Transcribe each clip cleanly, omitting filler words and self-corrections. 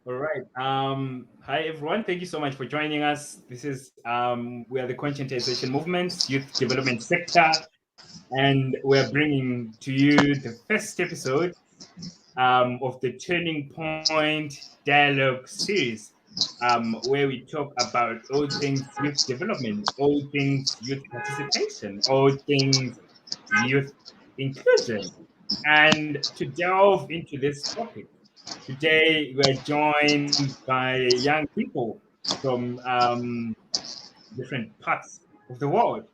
All right. Hi everyone. Thank you so much for joining us. This is we are the conscientization movements, youth development sector, and we're bringing to you the first episode of the Turning Point Dialogue series, where we talk about all things youth development, all things youth participation, all things youth inclusion. And to delve into this topic, today we're joined by young people from different parts of the world.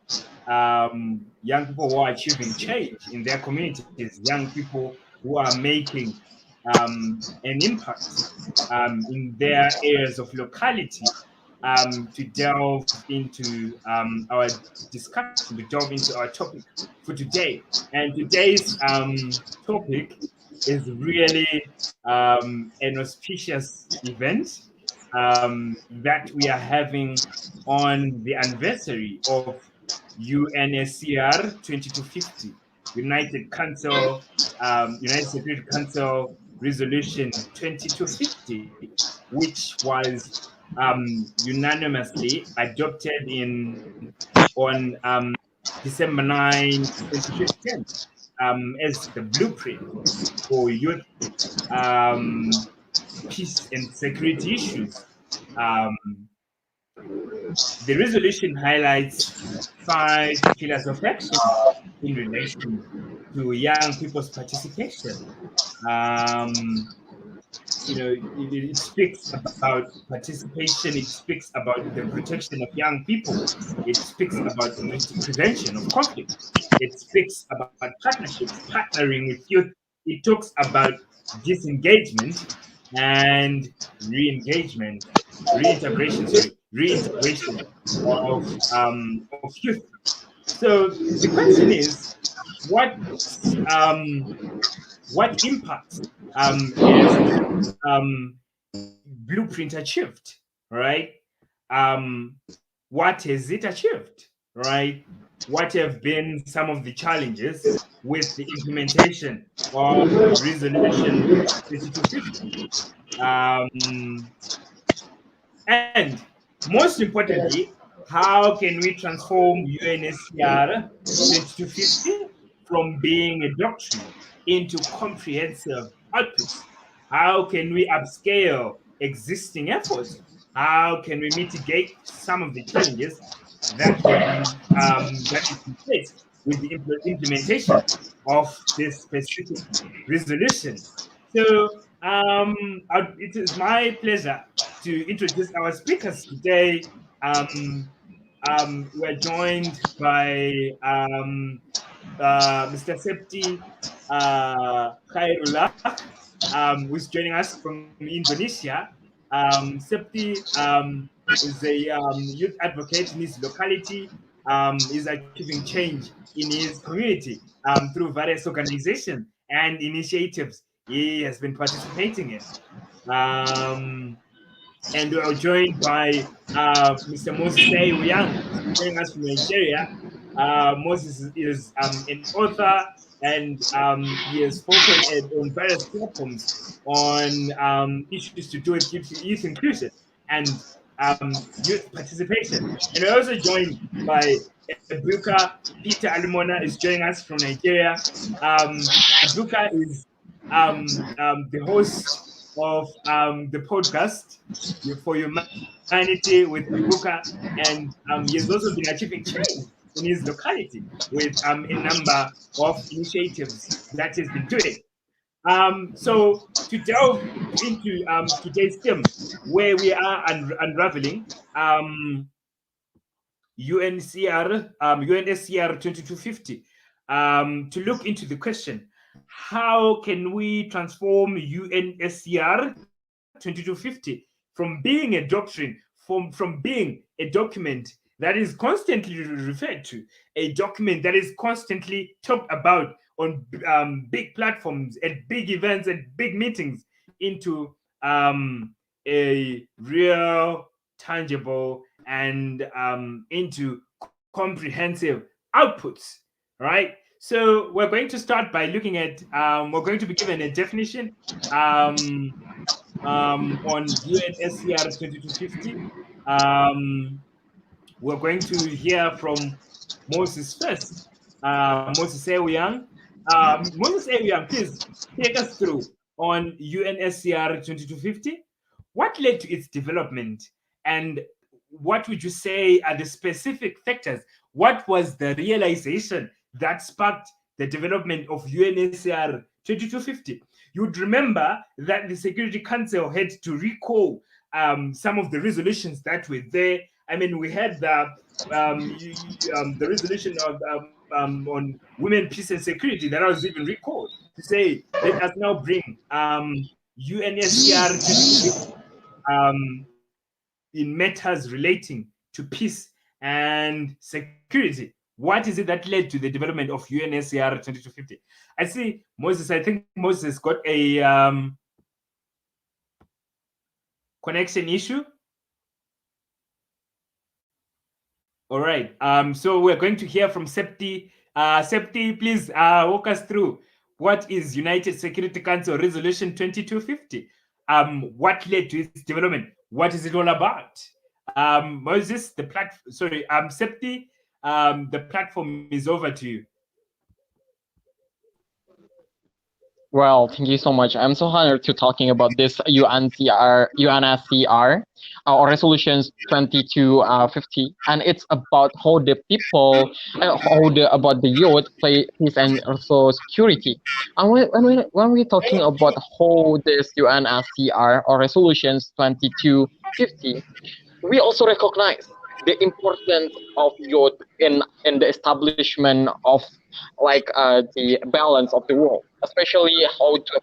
Young people who are achieving change in their communities, young people who are making an impact in their areas of locality. To delve into our discussion, to delve into our topic for today. And today's topic is really an auspicious event that we are having on the anniversary of UNSCR 2250, United Security Council Resolution 2250, which was unanimously adopted on December 9, 2015, as the blueprint for youth peace and security issues. Um, the resolution highlights 5 pillars of action in relation to young people's participation. Um, it speaks about participation, it speaks about the protection of young people, it speaks about prevention of conflict, it speaks about partnerships, partnering with youth, it talks about disengagement and reintegration of youth. So the question is, what what impact has blueprint achieved, right? Um, what has it achieved, right? What have been some of the challenges with the implementation of Resolution 2250? And most importantly, how can we transform UNSCR 2250 from being a doctrine into comprehensive outputs? How can we upscale existing efforts? How can we mitigate some of the challenges that is in place with the implementation of this specific resolution? So it is my pleasure to introduce our speakers today. We're joined by Mr. Septi Khairullah, who's joining us from Indonesia. Septi is a youth advocate in his locality. Is achieving change in his community through various organizations and initiatives he has been participating in. And we are joined by Mr. Moses Uyang, joining us from Nigeria. Moses is an author, and he has spoken on various platforms on issues to do with youth inclusion and youth participation. And we're also joined by Ebuka Peter Alimona is joining us from Nigeria. Ebuka is the host of the podcast for Humanity with Ebuka, and he has also been achieving change in his locality with a number of initiatives that he's been doing. So to delve into today's theme, where we are unraveling UNSCR 2250, to look into the question, how can we transform UNSCR 2250 from being a doctrine, from being a document that is constantly referred to, a document that is constantly talked about on big platforms, at big events, at big meetings, into a real, tangible, and into comprehensive outputs, right? So we're going to start by looking at, we're going to be given a definition on UNSCR 2250. We're going to hear from Moses first. Moses Ewing. Moses Ewing, please take us through on UNSCR 2250. What led to its development, and what would you say are the specific factors? What was the realization that sparked the development of UNSCR 2250? You'd remember that the Security Council had to recall some of the resolutions that were there. I mean, we had the resolution on women, peace, and security that was even recalled to say, let us now bring UNSCR 2250 in matters relating to peace and security. What is it that led to the development of UNSCR 2250? I see Moses. I think Moses got a connection issue. All right. So we're going to hear from Septi. Septi, please walk us through what is United Security Council Resolution 2250. What led to its development? What is it all about? Moses, the platform. Sorry, Septi. The platform is over to you. Well, thank you so much. I'm so honored to talking about this UNSCR, or Resolutions 2250, and it's about how the people, about the youth, play peace and also security. And when we're talking about how this UNSCR or Resolutions 2250, we also recognize the importance of youth in the establishment of the balance of the world, especially how to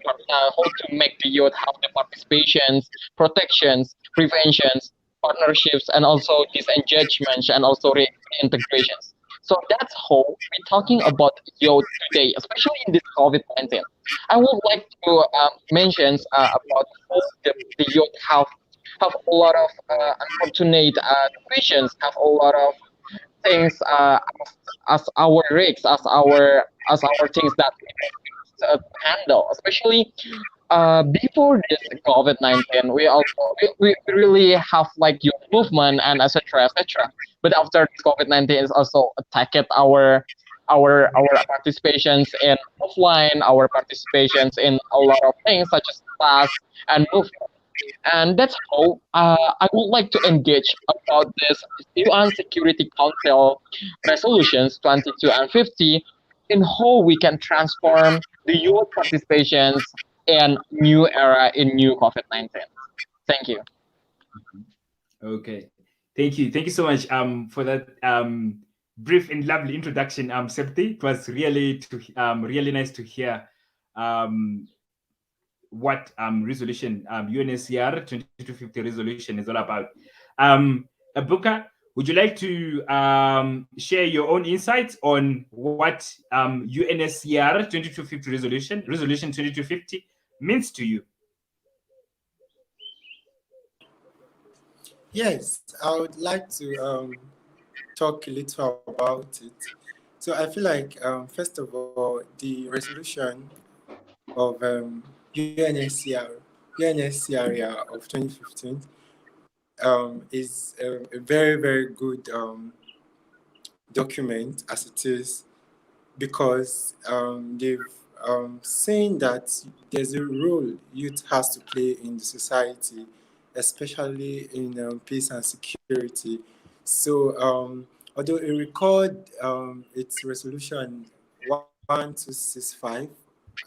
make the youth have the participations, protections, preventions, partnerships, and also disengagements and also reintegrations. So that's how we're talking about youth today, especially in this COVID-19. I would like to mention about how the youth have a lot of unfortunate situations, have a lot of things as our risks, as our things that we need to handle, especially before this COVID-19. We really have like youth movement and etc. etc. But after this COVID-19 is also attacked our participations in offline, our participations in a lot of things such as class and movement. And that's how I would like to engage about this UN Security Council resolutions 22 and 50 in how we can transform the youth participations in new era in new COVID-19. Thank you. Okay. Thank you so much for that brief and lovely introduction, Septi. It was really nice to hear what resolution UNSCR 2250 resolution is all about. Abuka, would you like to share your own insights on what UNSCR 2250 resolution 2250 means to you? Yes, I would like to talk a little about it. So I feel like, first of all, the resolution of UNSCR of 2015 is a very, very good document as it is, because they've seen that there's a role youth has to play in the society, especially in peace and security. So although it recorded its resolution 1265,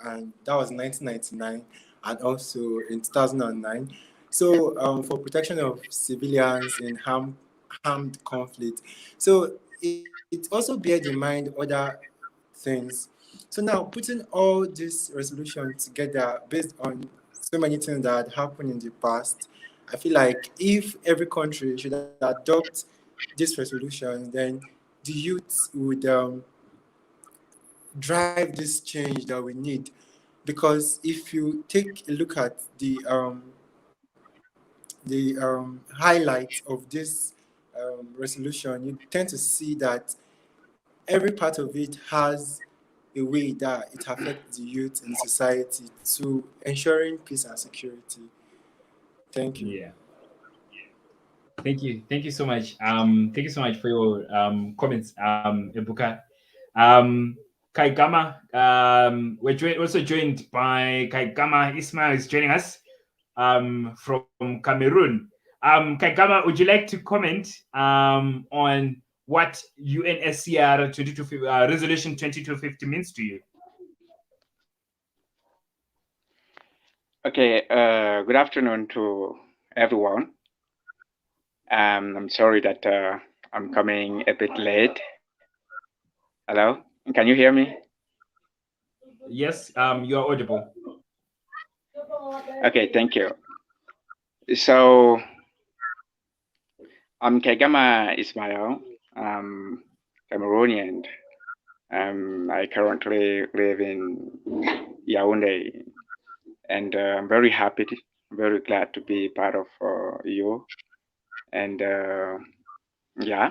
and that was 1999, and also in 2009. So for protection of civilians in armed conflict. So it also bears in mind other things. So now, putting all this resolution together based on so many things that happened in the past, I feel like if every country should adopt this resolution, then the youth would drive this change that we need. Because if you take a look at the highlights of this resolution, you tend to see that every part of it has a way that it affects the youth in society to ensuring peace and security. Thank you. Yeah. Thank you so much. Thank you so much for your comments, Ebuka. Kaigama, we're also joined by Kaigama. Ismail is joining us from Cameroon. Kaigama, would you like to comment on what UNSCR Resolution 2250 means to you? Okay, good afternoon to everyone. I'm sorry that I'm coming a bit late. Hello, can you hear me? Yes, you are audible. Okay, thank you. So, I'm Kegama Ismail. I'm Cameroonian. I currently live in Yaoundé, and I'm very happy, very glad to be part of you. And yeah,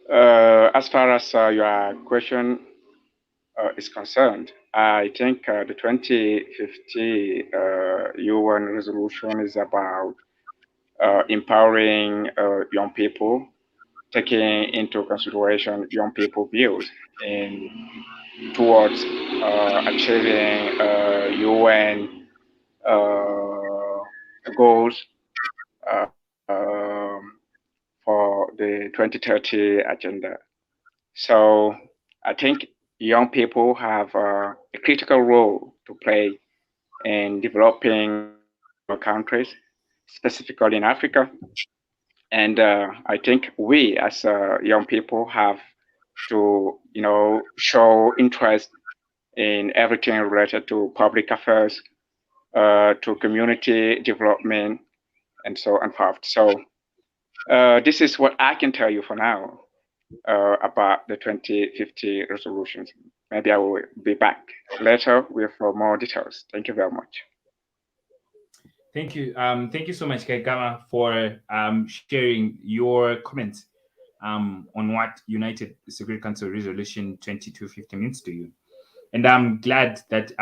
as far as your question is concerned, I think the 2050 UN resolution is about empowering young people, taking into consideration young people views in towards achieving UN goals uh, um, for the 2030 agenda. So I think young people have a critical role to play in developing countries, specifically in Africa. And I think we, as young people, have to, show interest in everything related to public affairs, to community development, and so on forth. So this is what I can tell you for now about the 2050 resolutions. Maybe I will be back later with more details. Thank you very much. Thank you. Thank you so much, Kaigama, for sharing your comments on what United Security Council Resolution 2250 means to you. And I'm glad that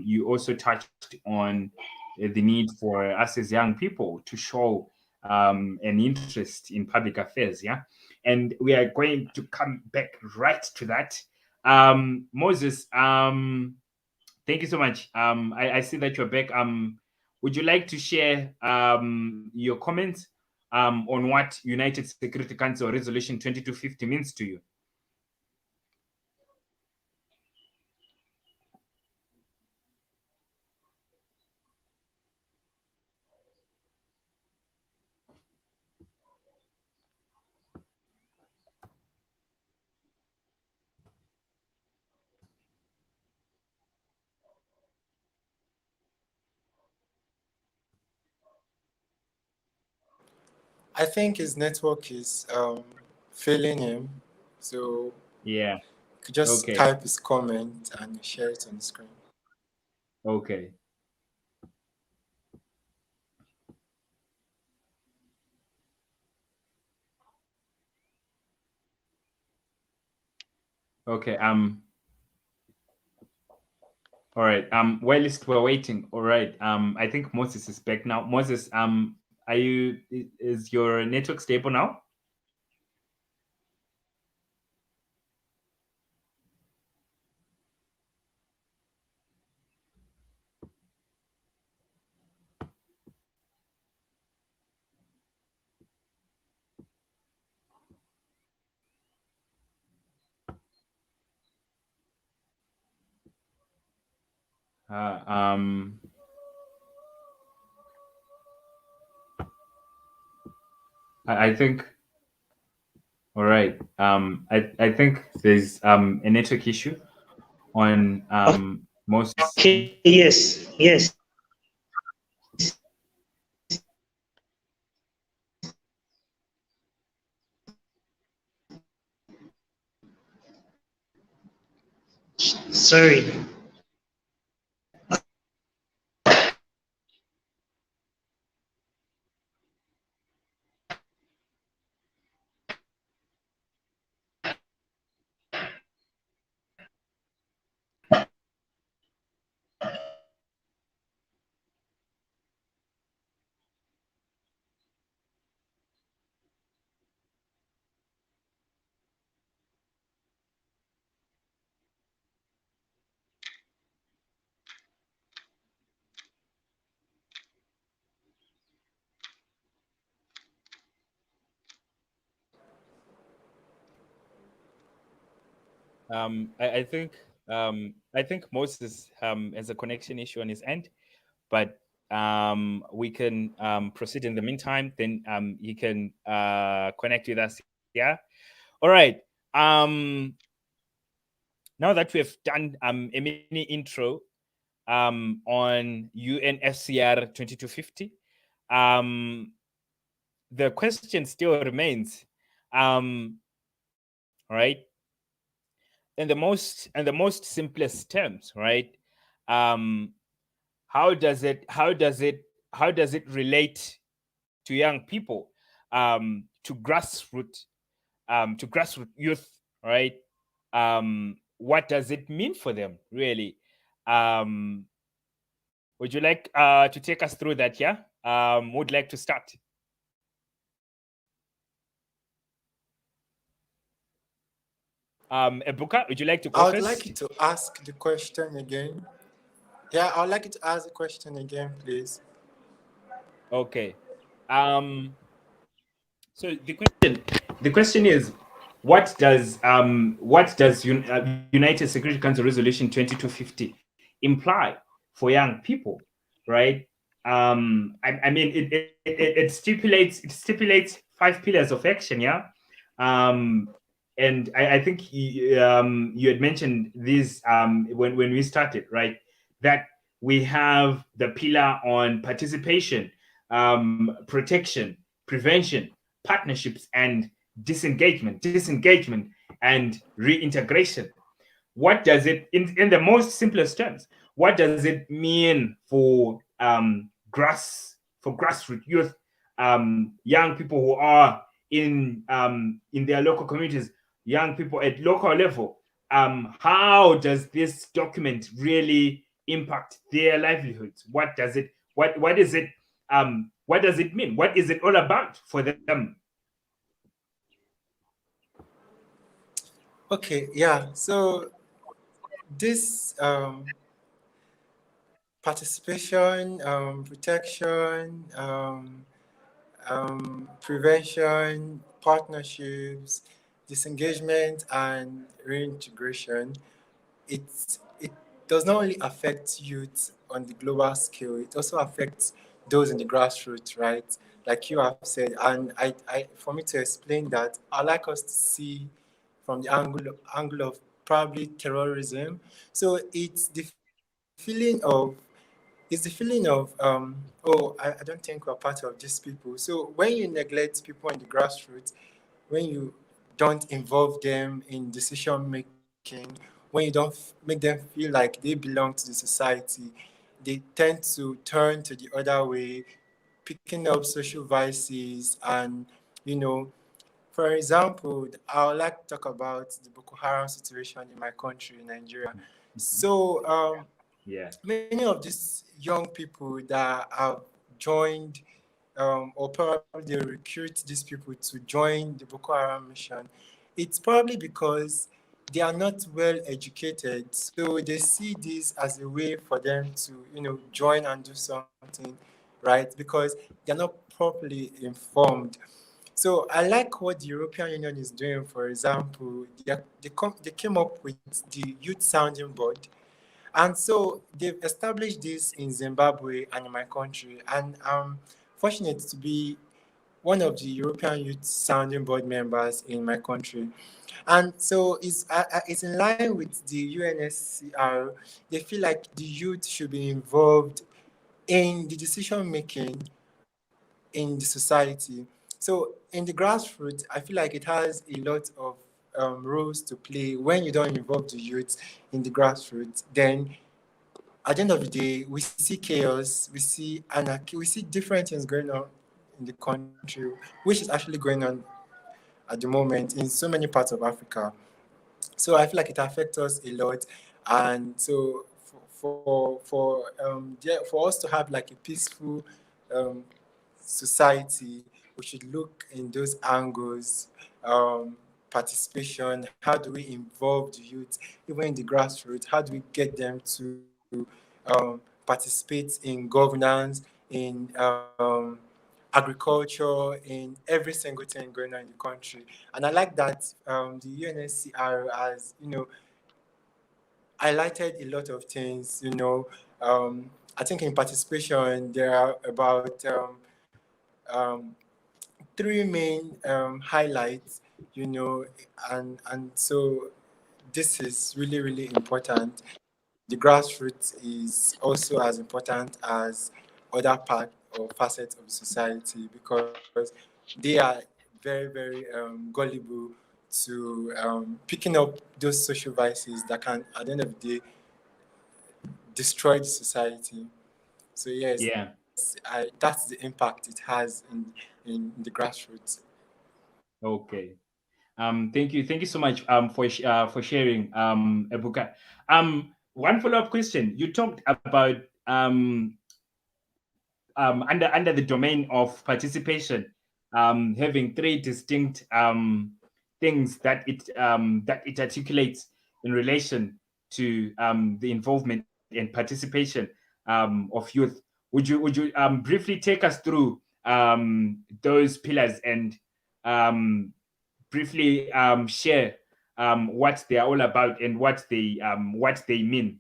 you also touched on the need for us as young people to show an interest in public affairs. Yeah. And we are going to come back right to that. Moses, thank you so much. I see that you're back. Would you like to share your comments on what United Security Council Resolution 2250 means to you? I think his network is failing him, so Yeah. you could just Okay. type his comment and share it on the screen. Okay. Okay. All right. Whilst we're waiting, all right. I think Moses is back now. Moses, is your network stable now? I think. All right. I think there's a network issue on Moses. Okay. Yes. Yes. Sorry. I think Moses has a connection issue on his end, but we can proceed in the meantime. Then he can connect with us. Yeah. All right. Now that we have done a mini intro on UNSCR 2250, the question still remains. Right. In the most simplest terms, right? How does it relate to young people, to grassroots youth, right? What does it mean for them, really? Would you like to take us through that? Yeah. Would like to start? Ebuka, would you like to go I would first? like you to ask the question again. Yeah, I would like you to ask the question again, please. Okay. So the question is, what does United Security Council Resolution 2250 imply for young people, right? I mean, it stipulates 5 pillars of action, yeah. And I think you had mentioned these when we started, right? That we have the pillar on participation, protection, prevention, partnerships, and disengagement and reintegration. What does it, in the most simplest terms, what does it mean for grassroots youth, young people who are in their local communities, young people at local level? How does this document really impact their livelihoods? What is it, what does it mean? What is it all about for them? Okay, yeah. So this participation, protection, prevention, partnerships, disengagement, and reintegration, it does not only affect youth on the global scale, it also affects those in the grassroots, right? Like you have said. And for me to explain that, I'd like us to see from the angle of probably terrorism. So it's the feeling of oh, I don't think we're part of these people. So when you neglect people in the grassroots, when you don't involve them in decision making, when you don't make them feel like they belong to the society, they tend to turn to the other way, picking up social vices. And you know, for example, I would like to talk about the Boko Haram situation in my country, Nigeria. So Yeah. many of these young people that have joined, or probably they recruit these people to join the Boko Haram mission, it's probably because they are not well educated. So they see this as a way for them to, join and do something, right? Because they're not properly informed. So I like what the European Union is doing. For example, they came up with the Youth Sounding Board, and so they've established this in Zimbabwe and in my country. And I'm fortunate to be one of the European Youth Sounding Board members in my country. And so it's in line with the UNSCR. They feel like the youth should be involved in the decision making in the society. So in the grassroots, I feel like it has a lot of roles to play. When you don't involve the youth in the grassroots, then at the end of the day, we see chaos, we see anarchy, we see different things going on in the country, which is actually going on at the moment in so many parts of Africa. So I feel like it affects us a lot. And so for us to have like a peaceful um, society, we should look in those angles. Participation, how do we involve the youth, even in the grassroots? How do we get them to participate in governance, in agriculture, in every single thing going on in the country? And I like that the UNSCR has, highlighted a lot of things. I think in participation there are about three main highlights. And so this is really, really important. The grassroots is also as important as other part or facets of society, because they are very, very gullible to picking up those social vices that can, at the end of the day, destroy the society. So yes, Yeah. that's the impact it has in the grassroots. Okay. Thank you so much for sharing, Ebuka. One follow-up question. You talked about under the domain of participation, having three distinct things that it articulates in relation to the involvement and participation of youth. Would you briefly take us through those pillars and um, briefly share what they are all about and what they mean?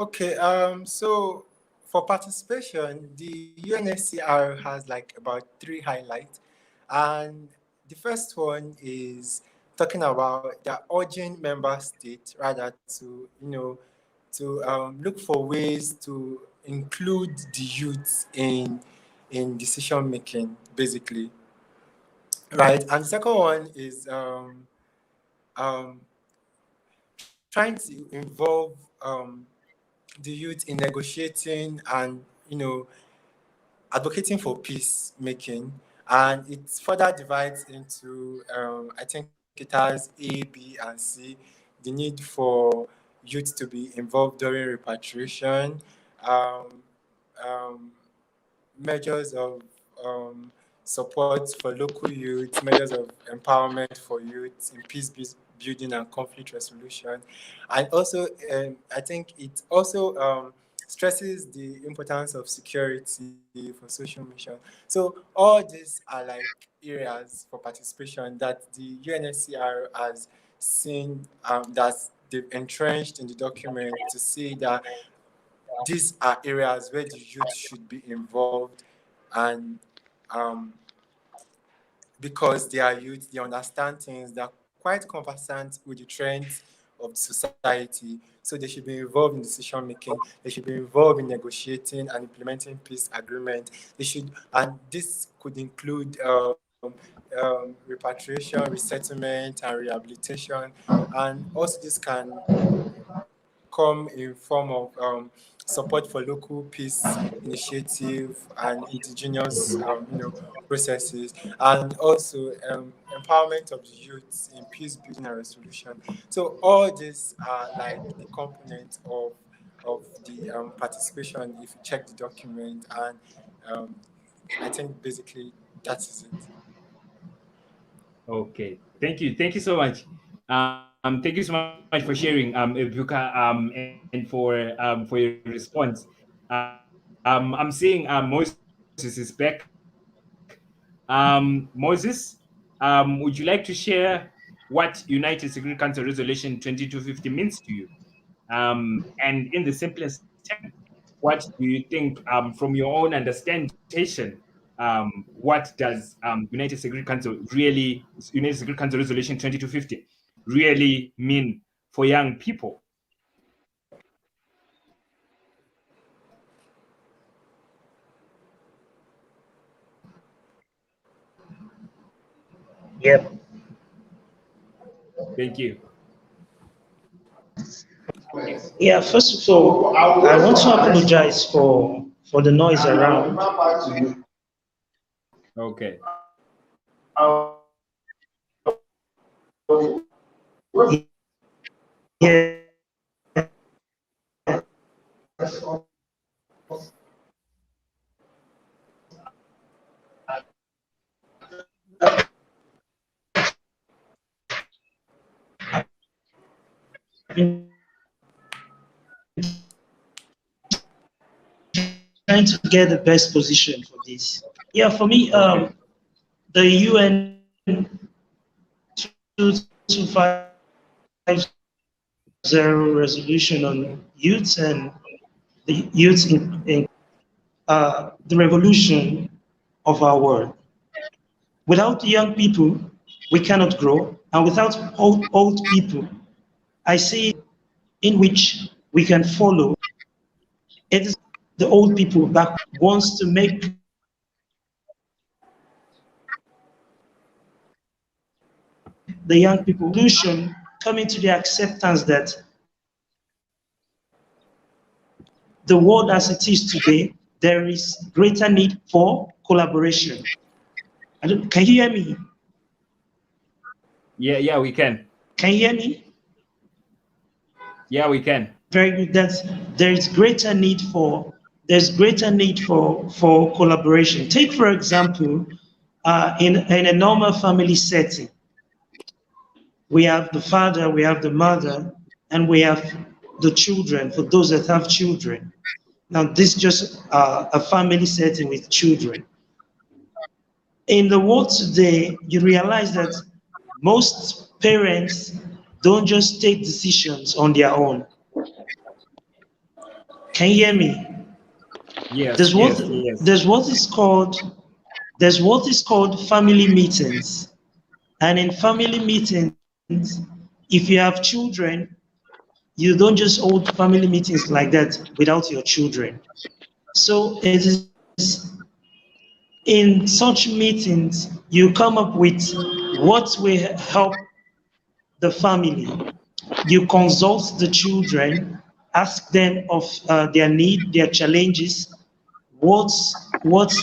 Okay, so for participation, the UNSCR has like about three highlights. And the first one is talking about the urging member state rather to, look for ways to include the youth in decision making, basically. Right. And the second one is um, trying to involve the youth in negotiating and advocating for peacemaking, and it further divides into I think it has A, B, and C. The need for youth to be involved during repatriation, um, um, measures of support for local youth, measures of empowerment for youth in peace building and conflict resolution. And also, I think it also stresses the importance of security for social mission. So all these are like areas for participation that the UNSCR has seen, that they've entrenched in the document to see that these are areas where the youth should be involved, and um, because they are youth, they understand things, they're quite conversant with the trends of society. So they should be involved in decision making. They should be involved in negotiating and implementing peace agreement. They should, and this could include repatriation, resettlement, and rehabilitation. And also, this can come in form of support for local peace initiative and indigenous processes, and also empowerment of the youth in peace building and resolution. So all these are like the components of the participation if you check the document, and um, I think basically that is it. Okay, thank you so much. Thank you so much for sharing, Ebuka, and for your response. I'm seeing Moses is back. Moses, would you like to share what United Security Council Resolution 2250 means to you? And in the simplest term, what do you think, from your own understanding, what does United Security Council Resolution 2250 really mean for young people? Yep. Thank you. Yeah, first of all, I want to apologize for the noise around. Okay. Yeah. Trying to get the best position for this. Yeah, for me, the UN 225 5.0 resolution on youth and the youth in the revolution of our world. Without young people, we cannot grow, and without old people, I see in which we can follow. It is the old people that wants to make the young people revolution coming to the acceptance that the world as it is today, there is greater need for collaboration. Can you hear me? Yeah, we can. Can you hear me? Yeah, we can. Very good. There's greater need for collaboration. Take for example, in a normal family setting, we have the father, we have the mother, and we have the children. For those that have children, now this is just a family setting with children. In the world today, you realize that most parents don't just take decisions on their own. Can you hear me? Yes. There's what is called family meetings. And in family meetings, if you have children, you don't just hold family meetings like that without your children. So it is in such meetings, you come up with what will help the family. You consult the children, ask them of their need, their challenges, what's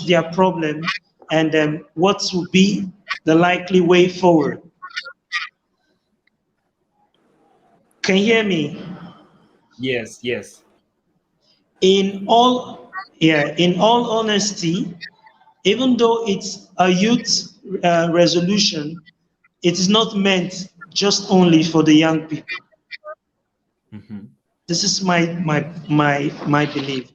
their problem, and what will be the likely way forward. Can you hear me? Yes. In all honesty, even though it's a youth resolution, it is not meant just only for the young people. Mm-hmm. This is my belief.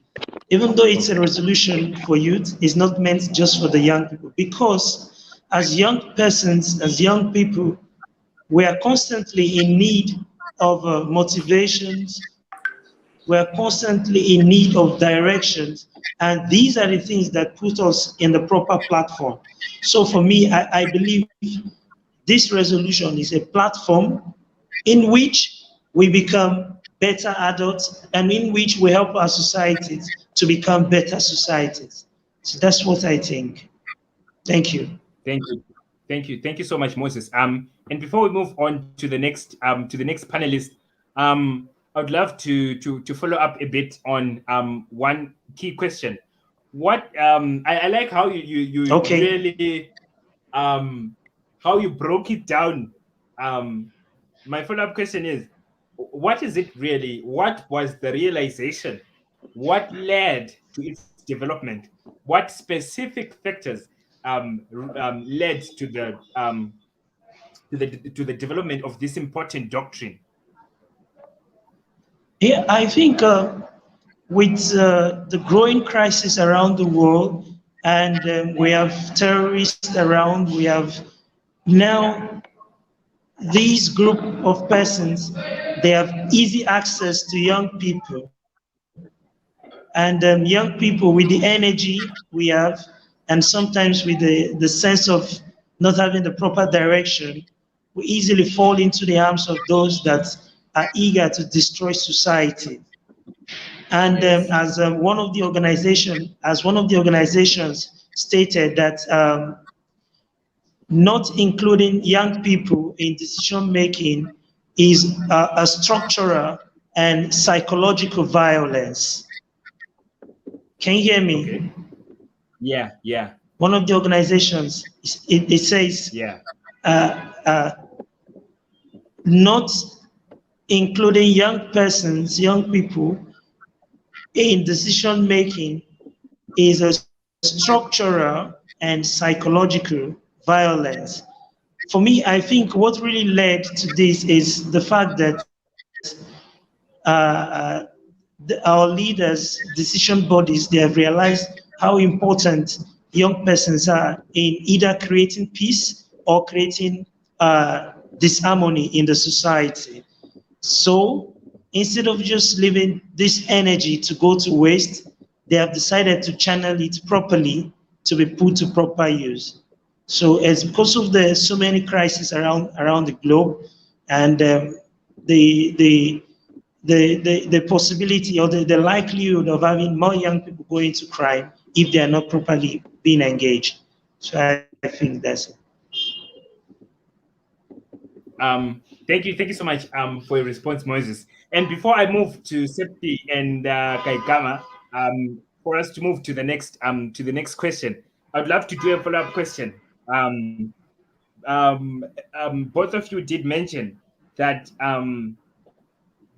Even though it's a resolution for youth, it's not meant just for the young people, because as young persons, as young people, we are constantly in need of motivations. We are constantly in need of directions, and these are the things that put us in the proper platform. So for me, I believe this resolution is a platform in which we become better adults and in which we help our societies to become better societies. So that's what I think. Thank you. Thank you so much, Moses. And before we move on to the next panelist, I would love to follow up a bit on one key question. What I like how you Okay. really how you broke it down. My follow-up question is, what is it really? What was the realization? What led to its development? What specific factors led to the development of this important doctrine? Yeah, I think with the growing crisis around the world, and we have terrorists around, we have now these group of persons, they have easy access to young people. And young people with the energy we have, and sometimes with the sense of not having the proper direction, we easily fall into the arms of those that are eager to destroy society. And as one of the organizations stated that not including young people in decision making is a structural and psychological violence. Can you hear me? Okay. Yeah. One of the organizations, it says, not including young persons, young people in decision making is a structural and psychological violence. For me, I think what really led to this is the fact that our leaders, decision bodies, they have realized how important young persons are in either creating peace or creating disharmony in the society. So instead of just leaving this energy to go to waste, they have decided to channel it properly to be put to proper use. So it's because of the so many crises around the globe, and the, the the possibility or the likelihood of having more young people go into crime if they are not properly being engaged. So I think that's it. Thank you so much for your response, Moses. And before I move to Septi and Kaikama, for us to move to the next question, I would love to do a follow-up question. Both of you did mention that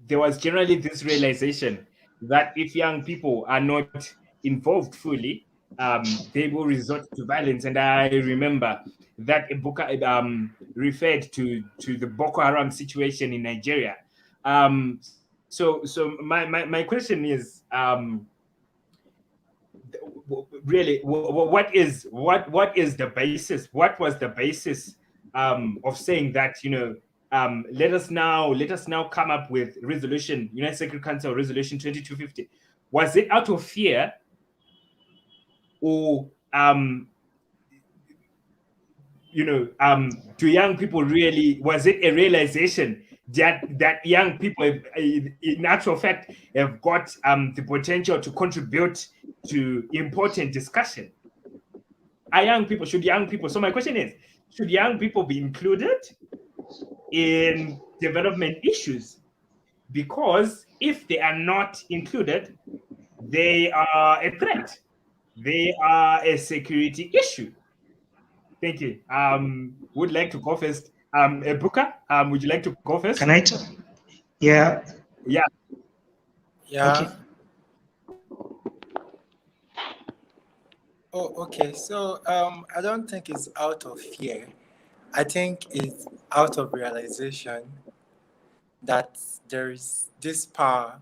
there was generally this realization that if young people are not involved fully, they will resort to violence. And I remember that Ebuka referred to the Boko Haram situation in Nigeria. So my question is, really, what is the basis? What was the basis of saying that, let us now come up with resolution, United Secretary Council resolution 2250? Was it out of fear, or do young people really, was it a realization that young people in actual fact have got the potential to contribute to important discussion? Should young people, so my question is, should young people be included in development issues? Because if they are not included, they are a threat. They are a security issue. Thank you. Would like to go first. Ebuka, would you like to go first? Can I talk? Yeah. Yeah. Yeah. Okay. Oh, okay. So I don't think it's out of fear. I think it's out of realization that there is this power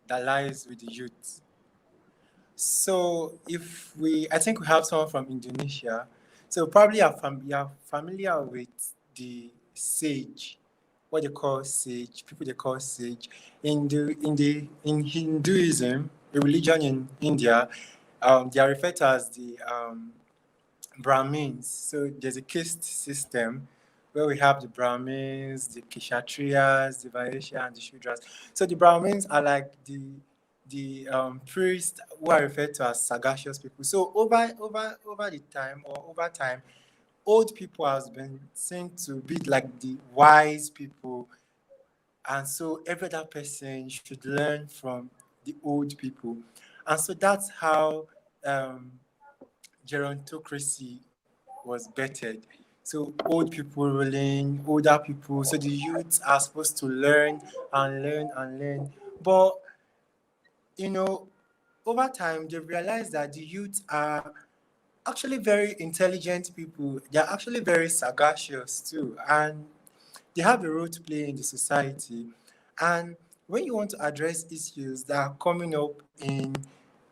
that lies with the youth. So I think we have someone from Indonesia. So probably you're familiar with the sage, what they call sage, people they call sage. In Hinduism, a religion in India, they are referred to as the Brahmins. So there's a caste system where we have the Brahmins, the Kshatriyas, the Vaishya, and the Shudras. So the Brahmins are like the priests who are referred to as sagacious people. So over the time, or over time, old people has been seen to be like the wise people, and so every other person should learn from the old people, and so that's how gerontocracy was bettered. So old people ruling, older people. So the youths are supposed to learn and learn and learn. But you know, over time they realized that the youths are actually very intelligent people. They're actually very sagacious too, and they have a role to play in the society. And when you want to address issues that are coming up in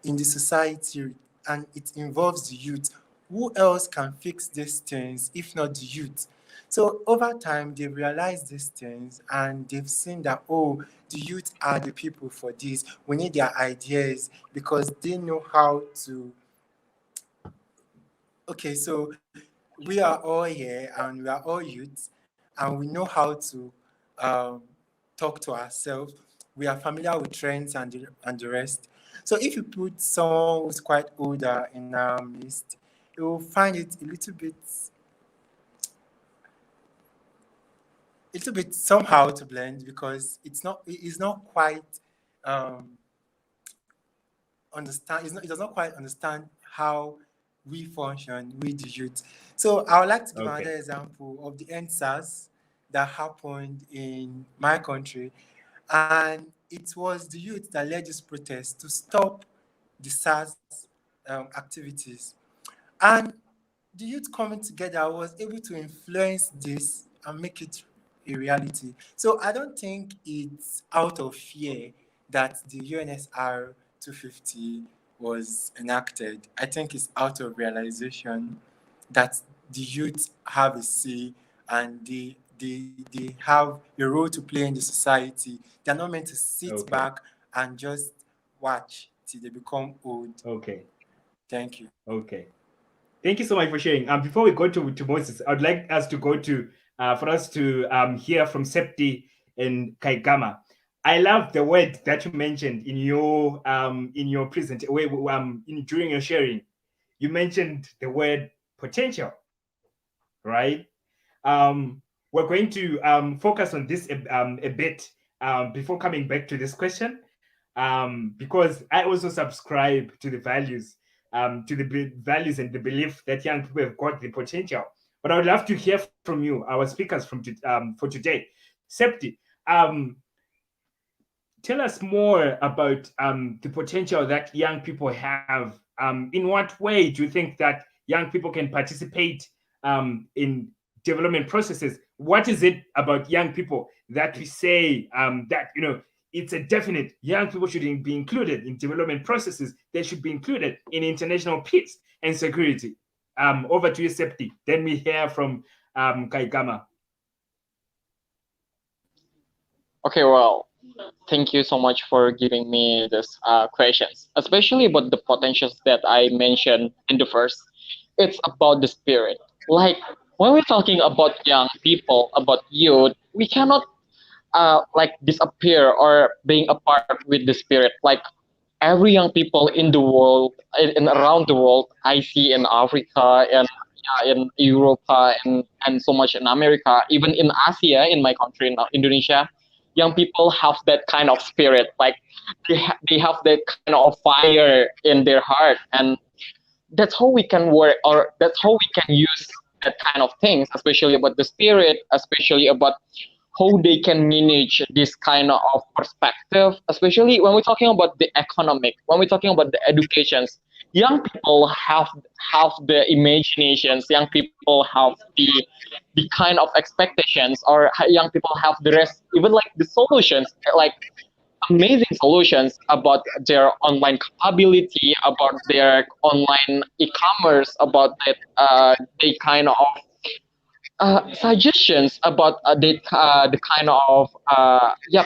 the society and it involves the youth, who else can fix these things if not the youth? So over time, they've realized these things and they've seen that, oh, the youth are the people for this. We need their ideas because they know how to. Okay, so we are all here and we are all youths and we know how to um, talk to ourselves. We are familiar with trends and the rest. So if you put someone who's quite older in our midst, you will find it a little bit somehow to blend because it's not quite um, understand. It does not quite understand how we function with the youth. So I would like to give another example of the NSAS that happened in my country, and it was the youth that led this protest to stop the SARS activities. And the youth coming together was able to influence this and make it a reality. So I don't think it's out of fear that the UNSR 250 was enacted. I think it's out of realization that the youth have a say and they have a role to play in the society. They're not meant to sit back and just watch till they become old. Okay. Thank you. Okay. Thank you so much for sharing. Before we go to Moses, I'd like us to go to for us to hear from Septi and Kaigama. I love the word that you mentioned in your during your sharing. You mentioned the word potential, right? We're going to focus on this a bit before coming back to this question, because I also subscribe to the values, and the belief that young people have got the potential. But I would love to hear from you, our speakers for today. Septi, tell us more about the potential that young people have. In what way do you think that young people can participate in development processes? What is it about young people that we say that, it's a definite young people should be included in development processes? They should be included in international peace and security. Over to you, Septi. Then we hear from Kaigama. Okay, well, thank you so much for giving me this questions, especially about the potentials that I mentioned in the first. It's about the spirit. Like when we're talking about young people, about youth, we cannot like disappear or being apart with the spirit. Like every young people in the world and around the world, I see in Africa and in Europe and so much in America, even in Asia, in my country, in Indonesia, young people have that kind of spirit. Like they have that kind of fire in their heart, and that's how we can work, or that's how we can use that kind of things, especially about the spirit, especially about how they can manage this kind of perspective, especially when we're talking about the economic, when we're talking about the educations. Young people have the imaginations, young people have the kind of expectations, or young people have the rest, even like the solutions, like amazing solutions about their online capability, about their online e-commerce, about that they kind of suggestions about the kind of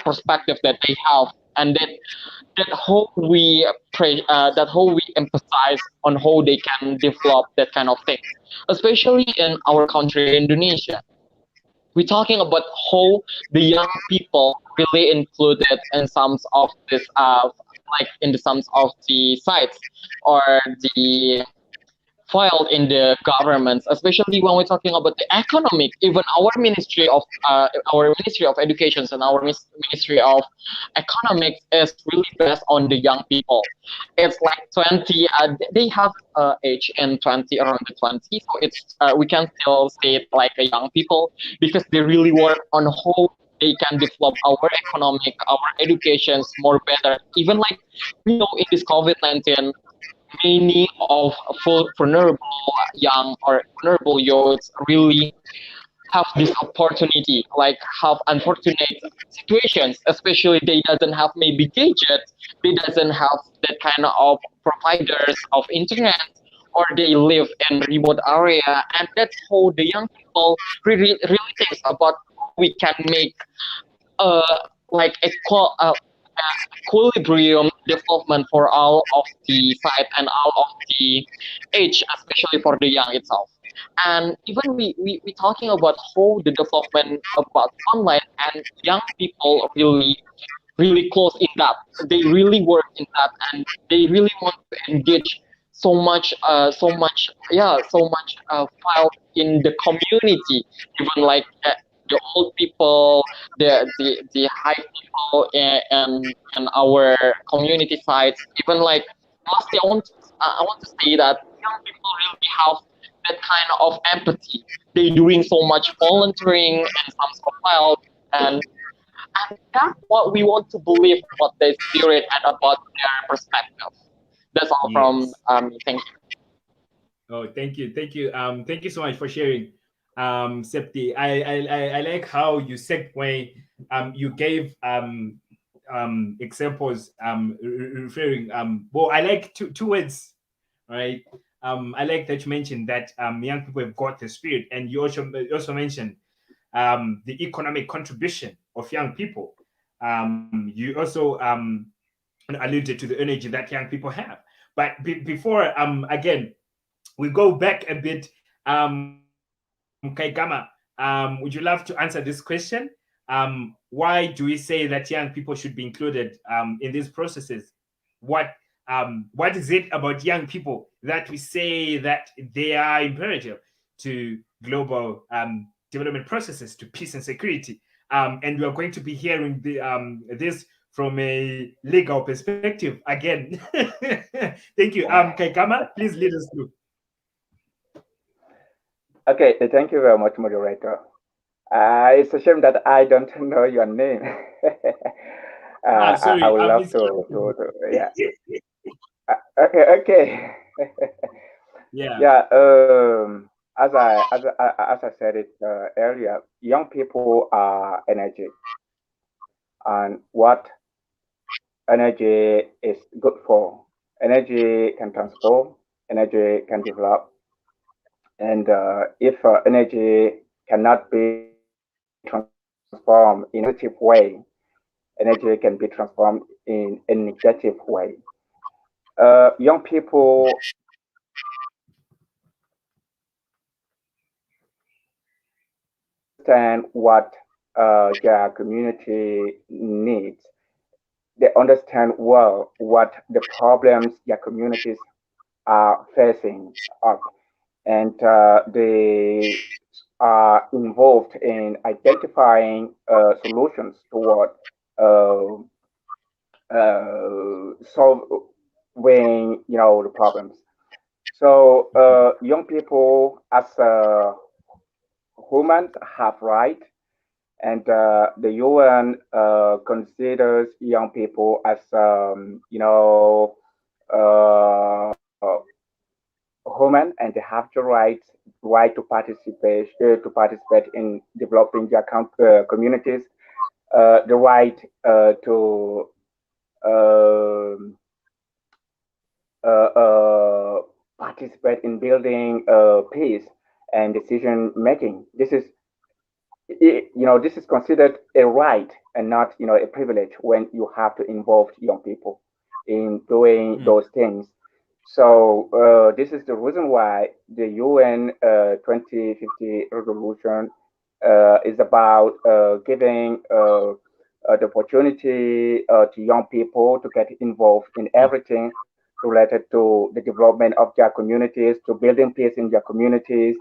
perspective that they have, and that how we that how we emphasize on how they can develop that kind of thing, especially in our country, Indonesia. We're talking about how the young people really included in some of this like in the some of the sites or the filed in the governments, especially when we're talking about the economic. Even our Ministry of Education and our Ministry of Economics is really based on the young people. It's like 20. They have age in 20, around the 20. So it's we can still say it like a young people, because they really work on how they can develop our economic, our educations more better. Even like we know in this COVID-19, many of vulnerable young or vulnerable youths really have this opportunity, like have unfortunate situations, especially they doesn't have maybe gadgets, they doesn't have that kind of providers of internet, or they live in remote area, and that's how the young people really thinks about how we can make like equilibrium development for all of the side and all of the age, especially for the young itself. And even we talking about how the development about online, and young people really close in that. They really work in that, and they really want to engage so much file in the community, even like the old people, the high people in our community sites. Even like lastly, I want to say that young people really have that kind of empathy. They're doing so much volunteering and some file, and that's what we want to believe about their spirit and about their perspective. That's all from me. Thank you. Oh, thank you. Thank you so much for sharing, Septi. I like how you segue. You gave examples referring. Well, I like two words, right? I like that you mentioned that young people have got the spirit, and you also mentioned the economic contribution of young people. You also alluded to the energy that young people have. But before, again, we go back a bit, Kaikama, would you love to answer this question? Why do we say that young people should be included in these processes? What is it about young people that we say that they are imperative to global development processes, to peace and security? And we are going to be hearing this from a legal perspective again. Thank you. Kaikama, please lead us through. Okay, thank you very much, moderator. It's a shame that I don't know your name. Sorry, I would love to yeah. Okay. Yeah. As I said it earlier, young people are energy, and what energy is good for. Energy can transform, energy can develop, and if energy cannot be transformed in a positive way, energy can be transformed in a negative way. Young people understand what their community needs. They understand well what the problems their communities are facing up, and they are involved in identifying solutions toward uh, solving, the problems. So young people as humans have rights, and the UN considers young people as human, and they have the right to participate in developing their communities, the right to um, participate in building peace and decision making. This is considered a right and not, a privilege when you have to involve young people in doing those things. So this is the reason why the UN 2050 resolution is about giving the opportunity to young people to get involved in everything related to the development of their communities, to building peace in their communities,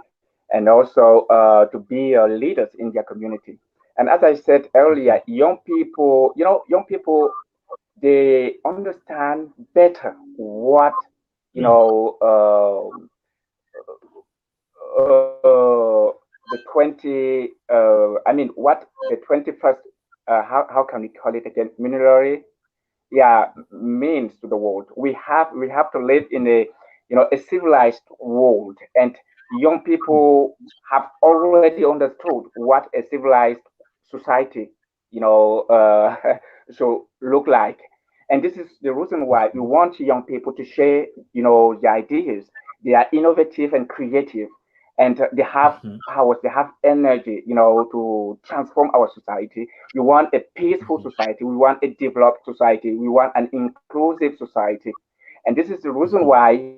and also to be leaders in their community. And as I said earlier, young people, they understand better what, the 20, what the 21st, how can we call it again, millenary, means to the world. We have to live in a civilized world, and young people have already understood what a civilized society, so look like. And this is the reason why we want young people to share, their ideas. They are innovative and creative, and they have powers, they have energy, to transform our society. We want a peaceful society. We want a developed society. We want an inclusive society. And this is the reason why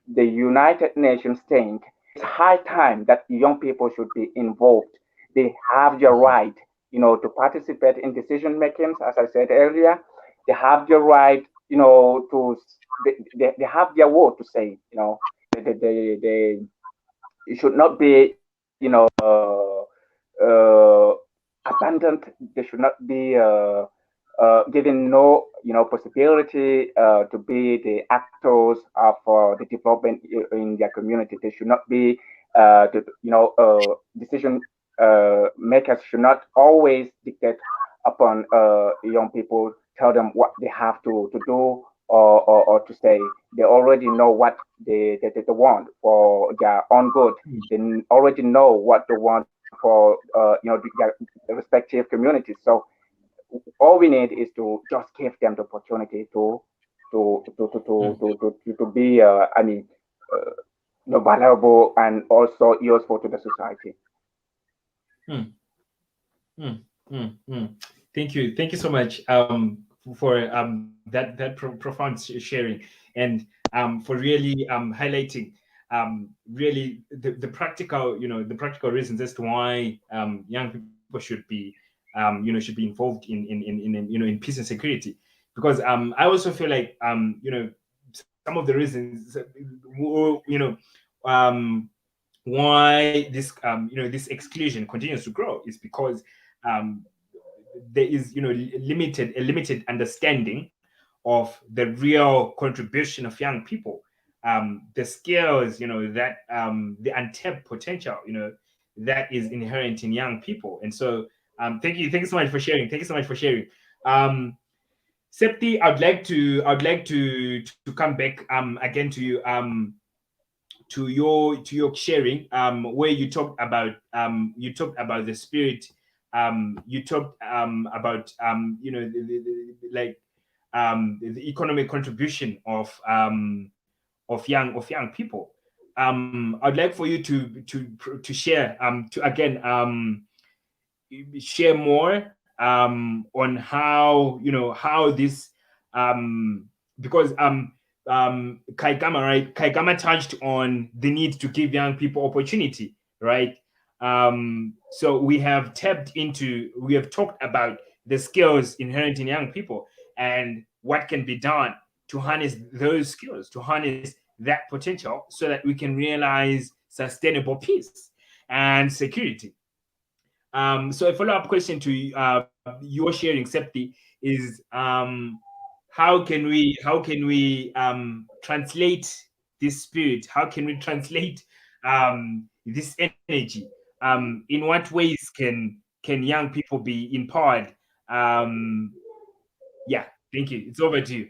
the United Nations think it's high time that young people should be involved. They have the right, to participate in decision making, as I said earlier. They have the right, they have their word to say, they it should not be, abandoned. They should not be given no, possibility to be the actors for the development in their community. They should not be, decision makers should not always dictate upon young people, tell them what they have to do or to say. They already know what they want for their own good. They already know what they want for their respective communities. So all we need is to just give them the opportunity to be valuable and also useful to the society. Thank you so much for that profound sharing, and for really highlighting really the practical, the practical reasons as to why young people should be should be involved in peace and security. Because I also feel like some of the reasons why this this exclusion continues to grow is because um, there is a limited understanding of the real contribution of young people, the skills, that the untapped potential, that is inherent in young people. And so thank you so much for sharing. Thank you so much for sharing. Septi, I'd like to come back again to you, to your sharing, where you talked about the spirit, you talked about the economic contribution of young people. I'd like for you to share, to again share more on how how this because Kaigama, right? Kaigama touched on the need to give young people opportunity, right? So we have talked about the skills inherent in young people and what can be done to harness those skills, to harness that potential, so that we can realize sustainable peace and security. So a follow-up question to your sharing, Septi, is how can we translate this spirit? How can we translate this energy? In what ways can young people be empowered? Yeah, thank you. It's over to you.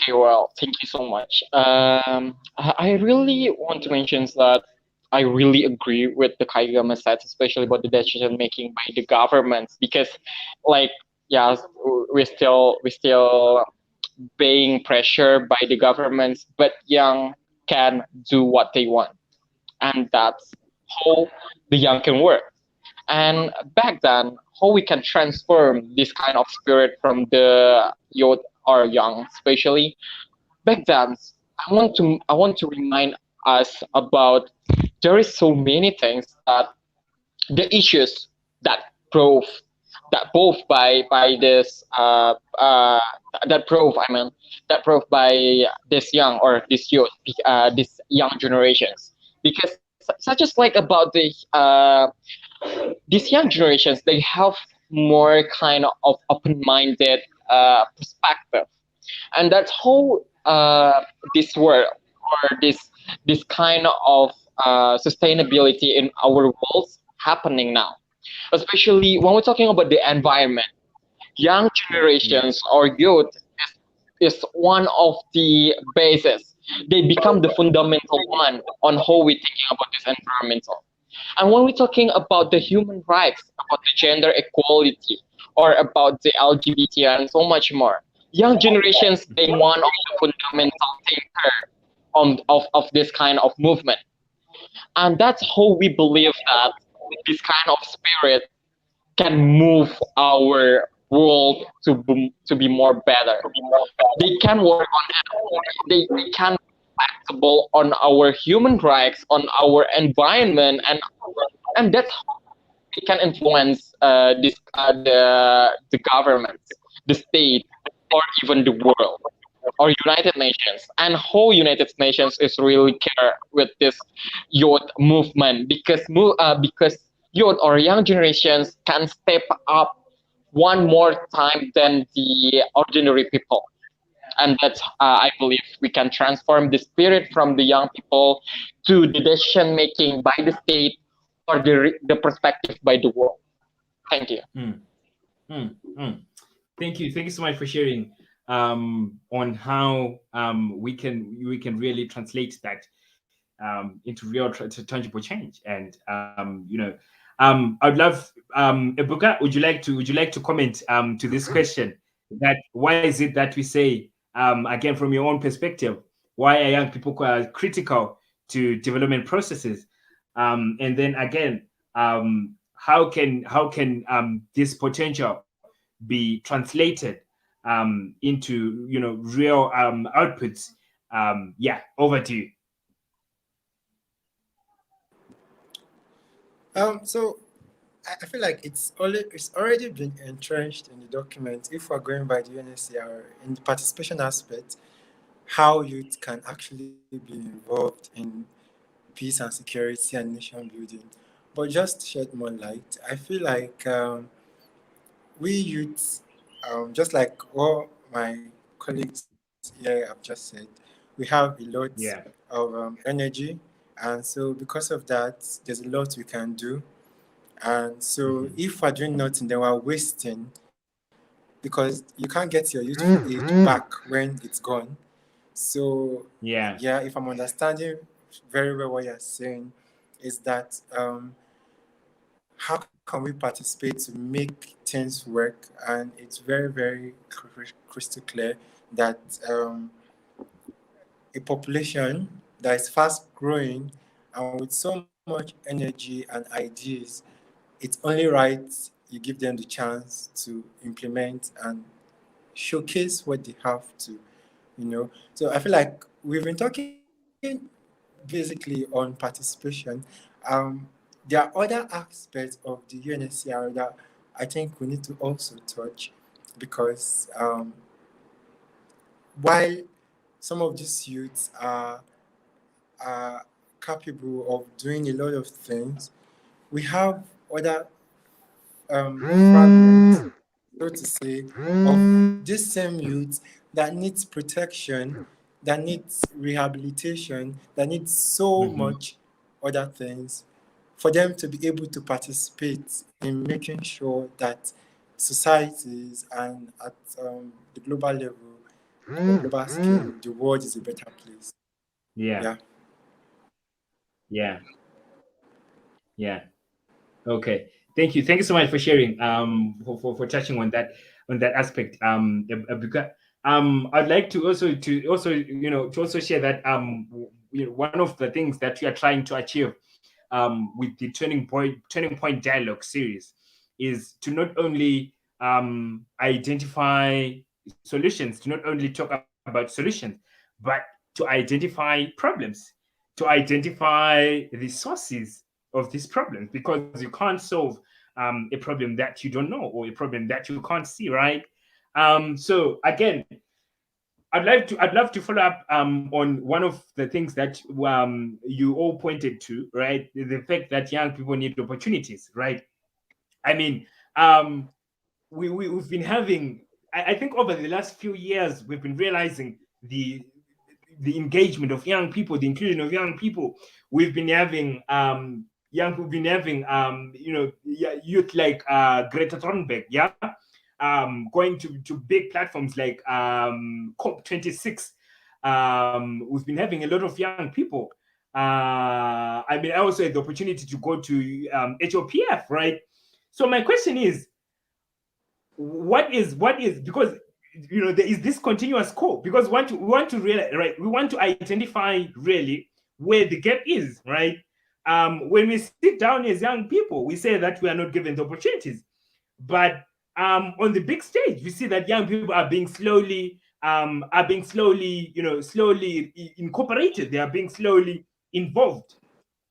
Okay, well, thank you so much. I really want to mention that I really agree with the Kaigama said, especially about the decision making by the governments, because, like, yeah, we're still being pressured by the governments, but young can do what they want, and that's how the young can work. And back then, how we can transform this kind of spirit from the youth or young, especially back then. I want to remind us about there is so many things that the issues that prove that prove by this that prove I mean that prove by this young or this youth, this young generations, because such as like about these young generations, they have more kind of open-minded perspective, and that's how this world or this kind of sustainability in our worlds happening now, especially when we're talking about the environment. Young generations or youth is one of the bases. They become the fundamental one on how we're thinking about this environmental. And when we're talking about the human rights, about the gender equality, or about the LGBT and so much more, young generations being one of the fundamental thinker of this kind of movement. And that's how we believe that this kind of spirit can move our world to be more better. They can work on it. They can be flexible on our human rights, on our environment, and that's how they can influence the governments, the state, or even the world, or United Nations. And how United Nations is really care with this youth movement, because youth or young generations can step up one more time than the ordinary people. And that's I believe we can transform the spirit from the young people to the decision making by the state or the perspective by the world. Thank you. Thank you so much for sharing on how we can really translate that into real tangible change. And I'd love, Ebuka, would you like to comment to this question, that why is it that we say, again from your own perspective, why are young people critical to development processes? And then again, how can this potential be translated into real outputs? Yeah, over to you. So I feel like it's already been entrenched in the document. If we're going by the UNSCR in the participation aspect, how youth can actually be involved in peace and security and nation building. But just to shed more light, I feel like we youths, just like what my colleagues here have just said, we have a lot Yeah. of energy, and so because of that, there's a lot we can do. And so if we're doing nothing, then we're wasting, because you can't get your youthful age back when it's gone. So Yeah. yeah, if I'm understanding very well what you're saying, is that how can we participate to make things work? And it's very, very crystal clear that a population that is fast growing and with so much energy and ideas, it's only right you give them the chance to implement and showcase what they have to. So I feel like we've been talking basically on participation. There are other aspects of the UNSCR that I think we need to also touch, because while some of these youths are capable of doing a lot of things, we have other fragments, so to say, of this same youth that needs protection, that needs rehabilitation, that needs so much other things for them to be able to participate in making sure that societies and at the global level or global scale, the world is a better place. Yeah. Yeah. Yeah. Yeah. Okay. Thank you. Thank you so much for sharing. For touching on that aspect. Because I'd like to also share that one of the things that we are trying to achieve with the turning point dialogue series is to not only identify solutions, to not only talk about solutions, but to identify problems, to identify the sources of these problems, because you can't solve a problem that you don't know, or a problem that you can't see, right? So again, I'd love to follow up on one of the things that you all pointed to, right? The fact that young people need opportunities, right? I mean, we've been having, I think over the last few years, we've been realizing the engagement of young people, the inclusion of young people. We've been having we've been having youth like Greta Thunberg, yeah, going to big platforms like COP26. We've been having a lot of young people. I mean, I also had the opportunity to go to HOPF, right? So my question is, what is because there is this continuous scope, because we want to realize, right, we want to identify really where the gap is, right? When we sit down as young people, we say that we are not given the opportunities, but on the big stage we see that young people are being slowly incorporated, they are being slowly involved.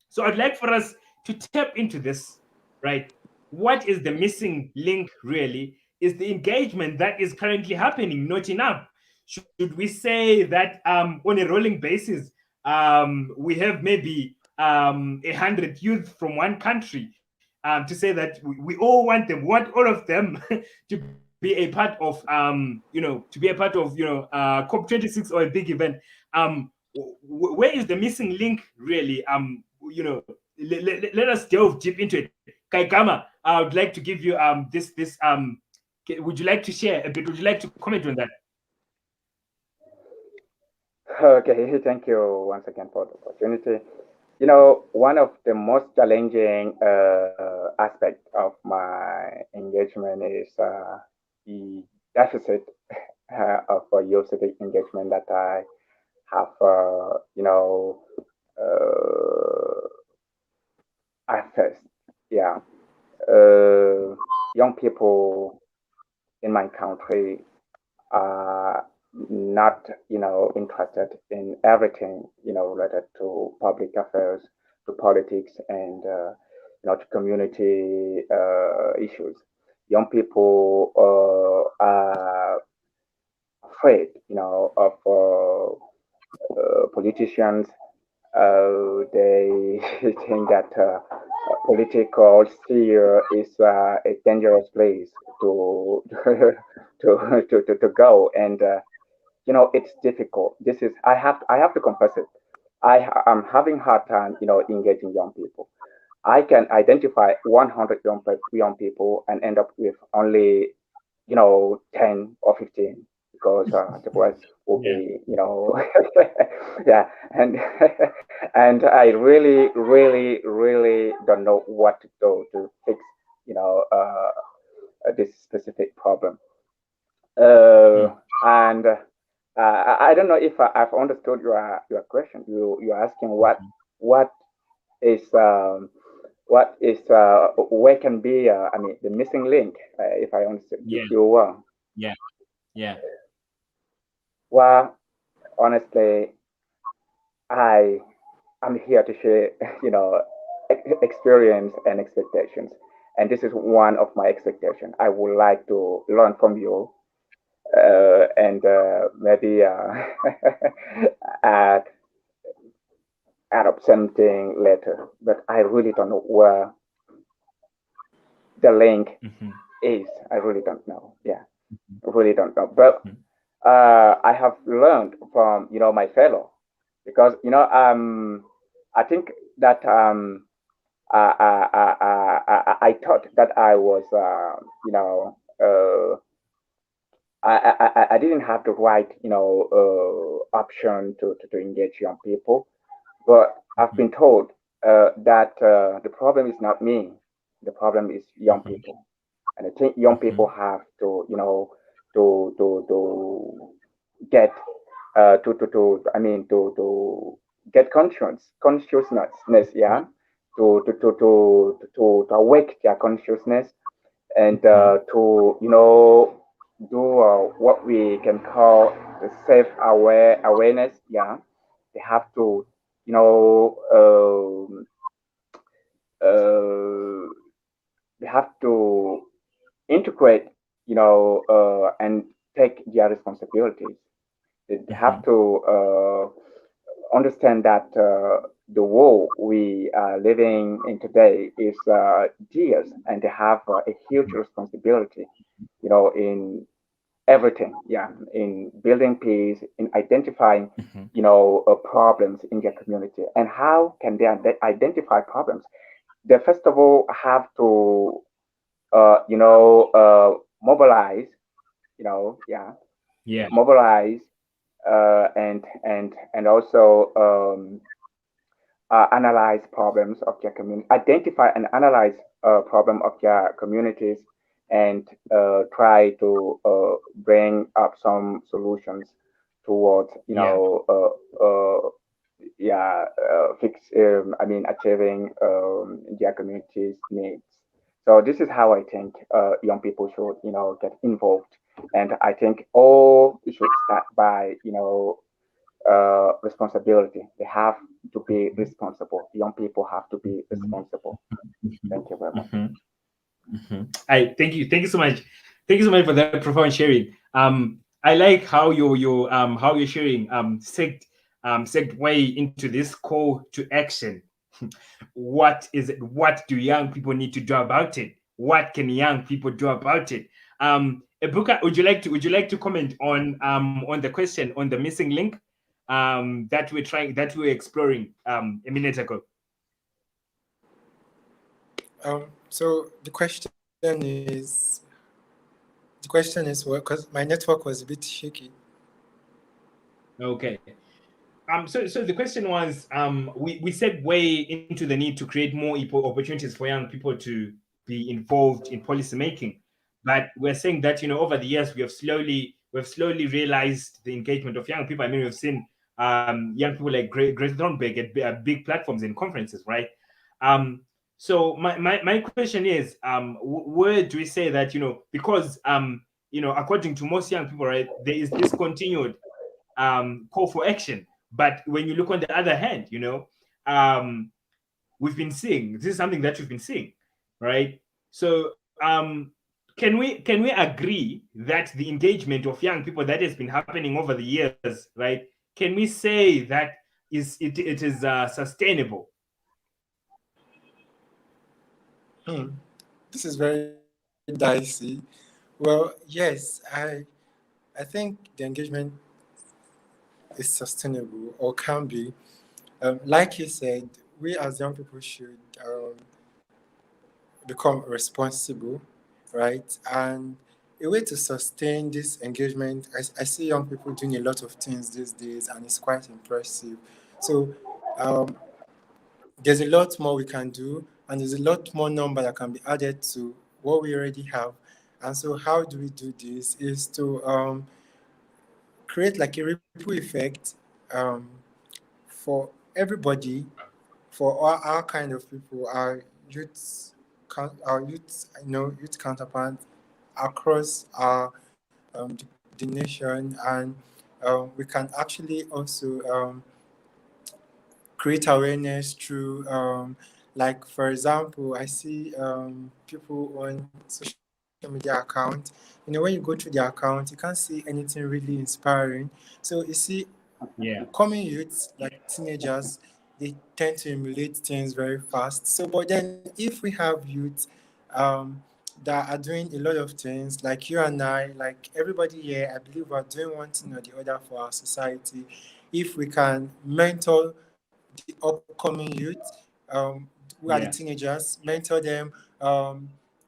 So I'd like for us to tap into this, right? What is the missing link really? Is the engagement that is currently happening not enough? Should we say that on a rolling basis, we have maybe 100 youth from one country, to say that we all want them, want all of them to be a part of COP26 or a big event. Where is the missing link really? Let us delve deep into it. Kaikama, I would like to give you this would you like to share a bit? Would you like to comment on that? Okay, thank you once again for the opportunity. One of the most challenging aspects of my engagement is the deficit of youth civic engagement that I have, uh, at first, yeah, young people in my country are not, interested in everything, related to public affairs, to politics, and to community issues. Young people are afraid, of politicians. They think that political sphere is a dangerous place to to go, and it's difficult. This is I have to confess it. I'm having hard time, engaging young people. I can identify 100 young people and end up with only 10 or 15 because the rest will Yeah. be, yeah, and and I really, really, really don't know what to do to fix, this specific problem. And I don't know if I've understood your question. You're asking what is where can be I mean the missing link, if I understood Yeah. you well. Yeah. Yeah. Well, honestly, I am here to share, experience and expectations, and this is one of my expectations. I would like to learn from you, and maybe add add up something later. But I really don't know where the link is. I really don't know. Yeah, really don't know. But I have learned from my fellow, because I think that I thought that I was I didn't have the right option to engage young people, but I've been told that the problem is not me, the problem is young people, and I think young people have to to get to get consciousness, yeah, to awake their consciousness, and to do what we can call the awareness, yeah. They have to you know they have to integrate, and take their responsibilities. They have to understand that the world we are living in today is theirs, and they have a huge responsibility, in everything, yeah, in building peace, in identifying, problems in their community. And how can they identify problems? They first of all have to, mobilize, yeah, Yeah. mobilize, and also analyze problems of their community, identify and analyze problem of their communities, and try to bring up some solutions towards, Yeah. fix, achieving their community's needs. So this is how I think young people should, get involved. And I think all should start by, responsibility. They have to be responsible. Young people have to be responsible. Thank you very much. I thank you so much. Thank you so much for that profound sharing. I like how you're sharing segue into this call to action. What is it? What do young people need to do about it? What can young people do about it? Ebuka, would you like to comment on the question on the missing link that we're exploring a minute ago? So the question is what? Because my network was a bit shaky. Okay. So the question was, we segue into the need to create more opportunities for young people to be involved in policy making, but we're saying that over the years we've slowly realized the engagement of young people. I mean, we've seen young people like Greta Thunberg at big platforms and conferences, right? So my question is, where do we say that, because according to most young people, right, there is this continued call for action. But when you look on the other hand, we've been seeing, this is something that we've been seeing, right? So can we agree that the engagement of young people that has been happening over the years, right? Can we say that it is sustainable? This is very dicey. Well, yes, I think the engagement is sustainable or can be. Like you said, we as young people should become responsible, right? And a way to sustain this engagement, I see young people doing a lot of things these days, and it's quite impressive. So um, there's a lot more we can do, and there's a lot more number that can be added to what we already have. And so how do we do this is to create like a ripple effect for everybody, for all our kind of people, our youth, youth counterparts across the nation, and we can actually also create awareness through, like for example, I see people on social media account. When you go to their account, you can't see anything really inspiring. So you see, coming youths, like teenagers, they tend to emulate things very fast. So, but then if we have youth that are doing a lot of things, like you and I, like everybody here, I believe we're doing one thing or the other for our society. If we can mentor the upcoming youth, who are the teenagers, mentor them,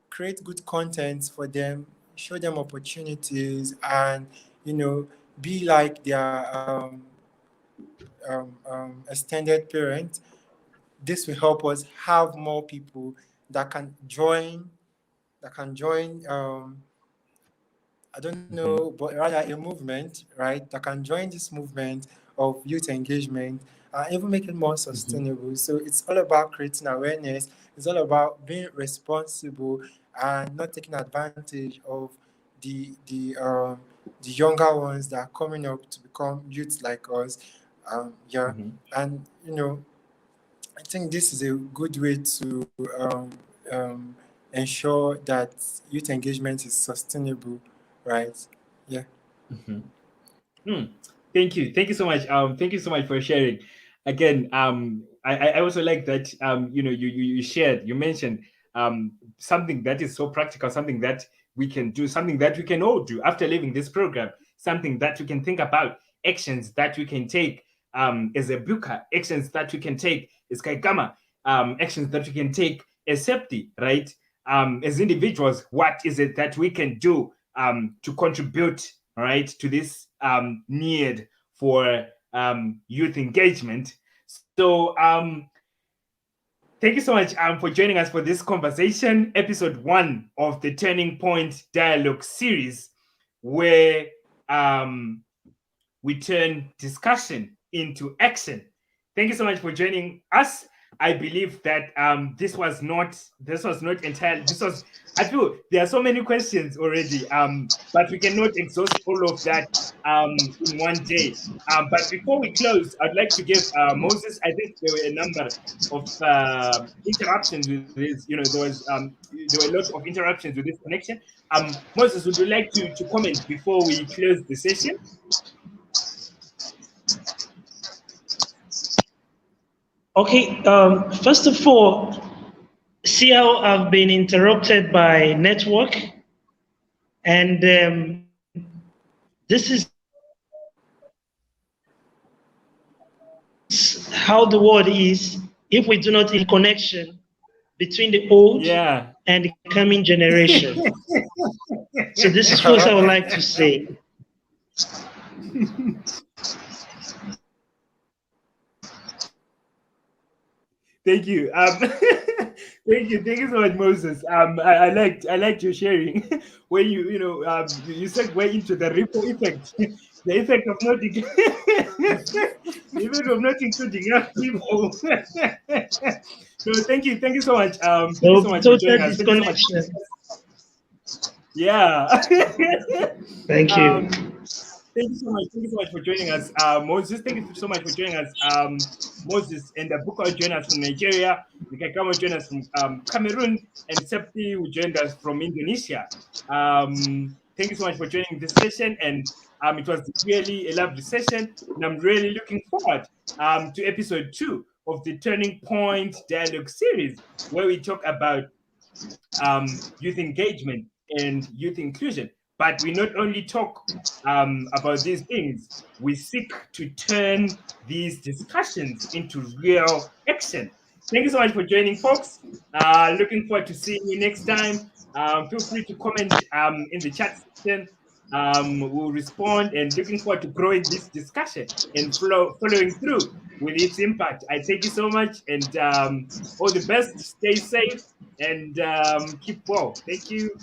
create good content for them, show them opportunities, and be like their extended parent. This will help us have more people that can join. I don't know, but rather a movement, right? That can join this movement of youth engagement and even make it more sustainable. So it's all about creating awareness. It's all about being responsible and not taking advantage of the younger ones that are coming up to become youths like us. And I think this is a good way to ensure that youth engagement is sustainable, right? Yeah. Thank you so much. Thank you so much for sharing. Again, I also like that. You shared. You mentioned something that is so practical, something that we can do, something that we can all do after leaving this program, something that we can think about, actions that we can take as a buka, actions that we can take as Kaikama, actions that we can take as Septi, right? As individuals, what is it that we can do to contribute, right, to this need for youth engagement? So thank you so much for joining us for this conversation, episode 1 of the Turning Point Dialogue series, where we turn discussion into action. Thank you so much for joining us. I believe that this was not entirely. I feel there are so many questions already, but we cannot exhaust all of that in one day. But before we close, I'd like to give Moses. I think there were a number of interruptions with this. There were a lot of interruptions with this connection. Moses, would you like to comment before we close the session? Okay, first of all, see how I've been interrupted by network, and this is how the world is if we do not have connection between the old and the coming generation. So this is what I would like to say. Thank you. Thank you so much, Moses. I liked your sharing when you segue into the ripple effect, the effect of not the effect of not including young people. So thank you so much. Thank you so much for joining Total us. Thank you so much. disconnection. Yeah. Thank you. Thank you so much. Thank you so much for joining us, Moses. Thank you so much for joining us, Moses. And Buka will join us from Nigeria. Mikaka will join us from Cameroon, and Septi who joined us from Indonesia. Thank you so much for joining this session, and it was really a lovely session, and I'm really looking forward to episode 2 of the Turning Point Dialogue series, where we talk about youth engagement and youth inclusion. But we not only talk about these things, we seek to turn these discussions into real action. Thank you so much for joining, folks. Looking forward to seeing you next time. Feel free to comment in the chat section. We'll respond, and looking forward to growing this discussion and following through with its impact. I thank you so much, and all the best. Stay safe and keep well. Thank you.